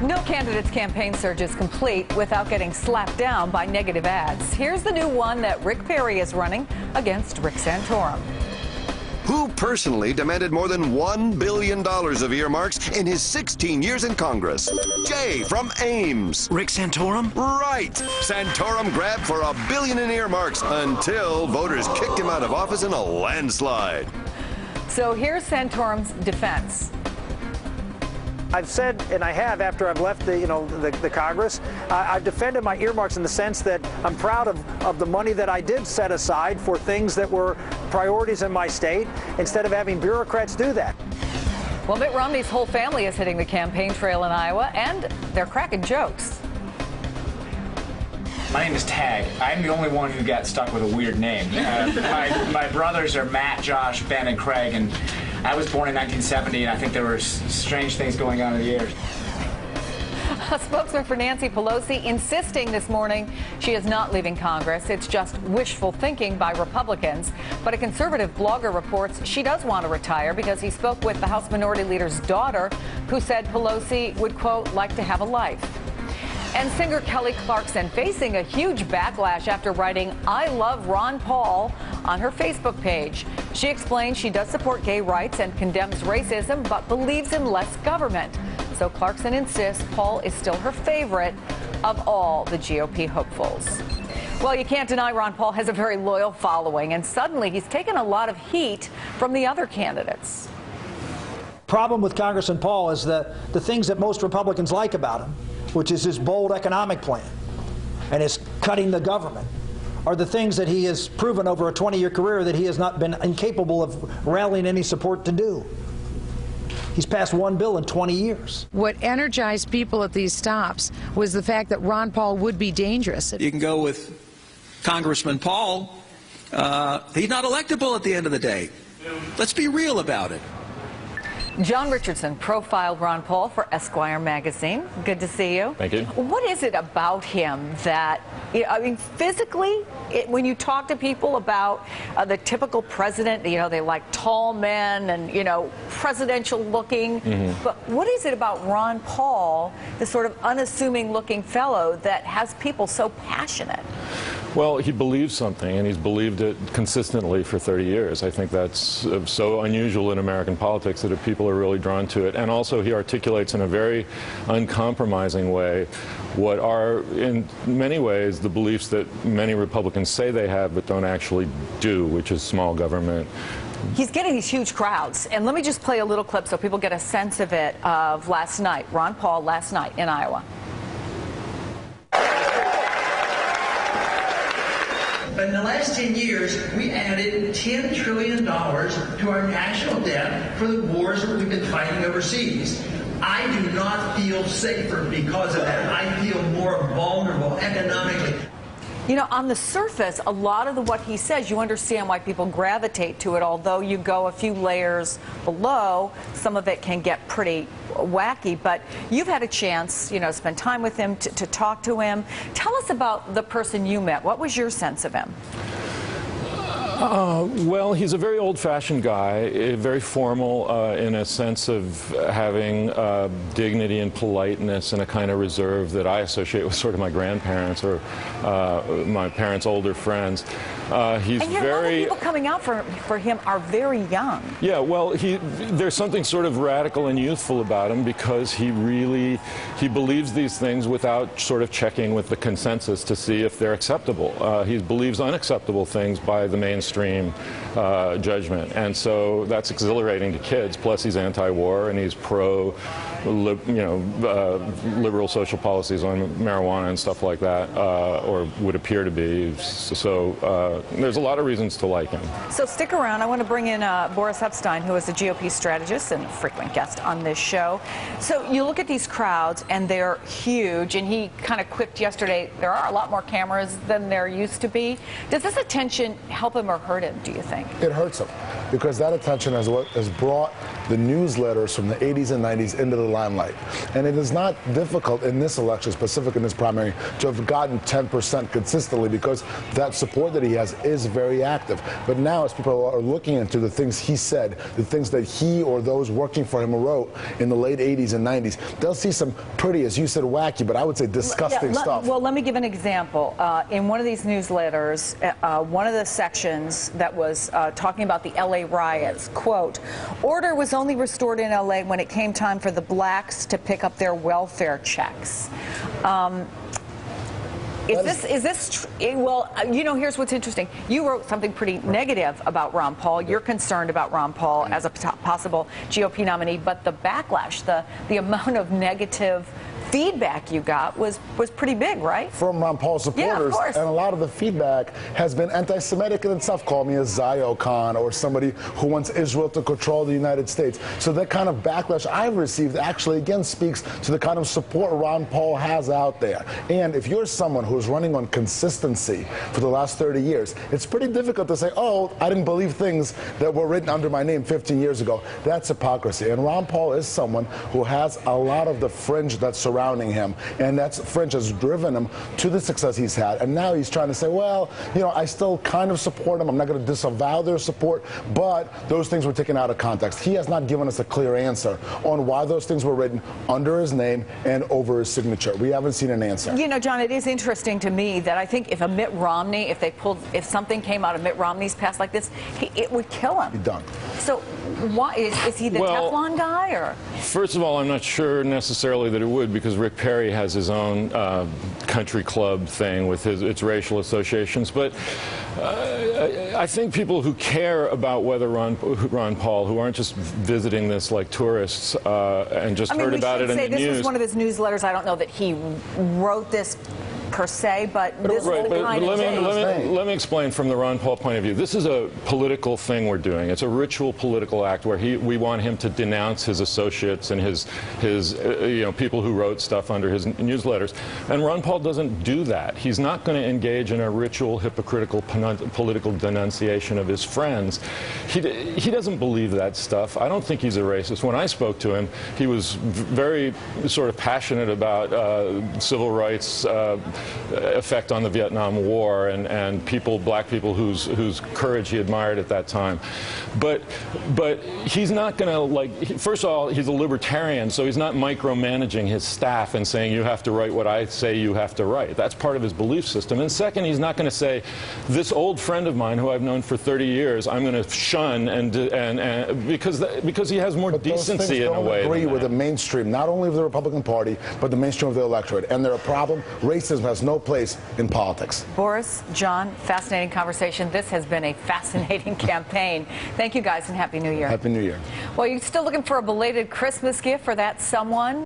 No candidate's campaign surge is complete without getting slapped down by negative ads. Here's the new one that Rick Perry is running against Rick Santorum. Who personally demanded more than $1 billion of earmarks in his 16 years in Congress? Jay from Ames. Rick Santorum? Right. Santorum grabbed for $1 billion in earmarks until voters kicked him out of office in a landslide. So here's Santorum's defense. I've said, and I have after I've left the Congress, I've defended my earmarks in the sense that I'm proud of the money that I did set aside for things that were priorities in my state, instead of having bureaucrats do that. Well, Mitt Romney's whole family is hitting the campaign trail in Iowa, and they're cracking jokes. My name is Tag. I'm the only one who got stuck with a weird name. My brothers are Matt, Josh, Ben, and Craig, and I was born in 1970, and I think there were strange things going on in the years. A spokesman for Nancy Pelosi insisting this morning she is not leaving Congress. It's just wishful thinking by Republicans. But a conservative blogger reports she does want to retire because he spoke with the House Minority Leader's daughter, who said Pelosi would, quote, like to have a life. And singer Kelly Clarkson facing a huge backlash after writing "I love Ron Paul" on her Facebook page. She explains she does support gay rights and condemns racism, but believes in less government. So Clarkson insists Paul is still her favorite of all the GOP hopefuls. Well, you can't deny Ron Paul has a very loyal following, and suddenly he's taken a lot of heat from the other candidates. Problem with Congressman Paul is the things that most Republicans like about him, which is his bold economic plan and his cutting the government, are the things that he has proven over a 20-year career that he has not been incapable of rallying any support to do. He's passed one bill in 20 years. What energized people at these stops was the fact that Ron Paul would be dangerous. You can go with Congressman Paul. He's not electable at the end of the day. Let's be real about it. John Richardson profiled Ron Paul for Esquire magazine. Good to see you. Thank you. What is it about him that, I mean, physically, when you talk to people about the typical president, they like tall men and, presidential looking. But what is it about Ron Paul, this sort of unassuming looking fellow, that has people so passionate? Well, he believes something, and he's believed it consistently for 30 years. I think that's so unusual in American politics that people are really drawn to it. And also he articulates in a very uncompromising way what are, in many ways, the beliefs that many Republicans say they have but don't actually do, which is small government. He's getting these huge crowds. And let me just play a little clip so people get a sense of it of last night, Ron Paul last night in Iowa. In the last 10 years, we added $10 trillion to our national debt for the wars that we've been fighting overseas. I do not feel safer because of that. I feel more vulnerable economically. On the surface, a lot of what he says, you understand why people gravitate to it, although you go a few layers below, some of it can get pretty wacky. But you've had a chance, spend time with him, to talk to him. Tell us about the person you met. What was your sense of him? Well, he's a very old-fashioned guy, very formal in a sense of having dignity and politeness and a kind of reserve that I associate with sort of my grandparents or my parents' older friends. He's and yet very. A lot of people coming out for him are very young. Yeah, well, there's something sort of radical and youthful about him because he believes these things without sort of checking with the consensus to see if they're acceptable. He believes unacceptable things by the mainstream judgment, and so that's exhilarating to kids. Plus, he's anti-war and he's pro, liberal social policies on marijuana and stuff like that, or would appear to be. So there's a lot of reasons to like him. So stick around. I want to bring in Boris Epstein, who is a GOP strategist and a frequent guest on this show. So you look at these crowds, and they're huge. And he kind of quipped yesterday, there are a lot more cameras than there used to be. Does this attention help him or hurt him, do you think? It hurts him. because that attention is what has brought the newsletters from the 80s and 90s into the limelight. And it is not difficult in this election, specific in this primary, to have gotten 10% consistently, because that support that he has is very active. But now, as people are looking into the things he said, the things that he or those working for him wrote in the late 80s and 90s, they'll see some pretty, as you said, wacky, but I would say disgusting stuff. Well, let me give an example. In one of these newsletters, one of the sections that was talking about the LA riots, quote, "Order was only restored in LA when it came time for the blacks to pick up their welfare checks." Well, you know, here's what's interesting. You wrote something pretty negative about Ron Paul. You're concerned about Ron Paul as a possible GOP nominee, but the backlash, the amount of negative feedback you got was pretty big, right? From Ron Paul supporters. Yeah, of course. And a lot of the feedback has been anti-Semitic in itself. Call me a Zion or somebody who wants Israel to control the United States. So that kind of backlash I've received actually, again, speaks to the kind of support Ron Paul has out there. And if you're someone who's running on consistency for the last 30 years, it's pretty difficult to say, oh, I didn't believe things that were written under my name 15 years ago. That's hypocrisy. And Ron Paul is someone who has a lot of the fringe that surrounding him, and that fringe has driven him to the success he's had. And now he's trying to say, well, you know, I still kind of support him. I'm not going to disavow their support, but those things were taken out of context. He has not given us a clear answer on why those things were written under his name and over his signature. We haven't seen an answer. You know, John, it is interesting to me that I think if a Mitt Romney, if something came out of Mitt Romney's past like this, it would kill him. Be done. So why is he the Teflon guy, or? First of all, I'm not sure necessarily that it would, because Rick Perry has his own country club thing with its racial associations. But I think people who care about whether Ron Paul, who aren't just visiting this like tourists and just heard about it in the news. This was one of his newsletters. I don't know that he wrote this per se, but this right, whole kind of let me explain from the Ron Paul point of view. This is a political thing we're doing. It's a ritual political act where we want him to denounce his associates and his you know, people who wrote stuff under his newsletters. And Ron Paul doesn't do that. He's not going to engage in a ritual, hypocritical political denunciation of his friends. He doesn't believe that stuff. I don't think he's a racist. When I spoke to him, he was very sort of passionate about civil rights effect on the Vietnam War and black people whose courage he admired at that time. But he's not going to, like, first of all, he's a libertarian, so he's not micromanaging his staff and saying you have to write what I say you have to write. That's part of his belief system. And second, he's not going to say, this old friend of mine who I've known for 30 years, I'm going to shun because he has more decency in a way. I agree with the mainstream, not only of the Republican Party, but the mainstream of the electorate. And they're a problem. Racism has no place in politics. Boris, John, fascinating conversation. This has been a fascinating campaign. Thank you guys, and Happy New Year. Happy New Year. Well, you're still looking for a belated Christmas gift for that someone?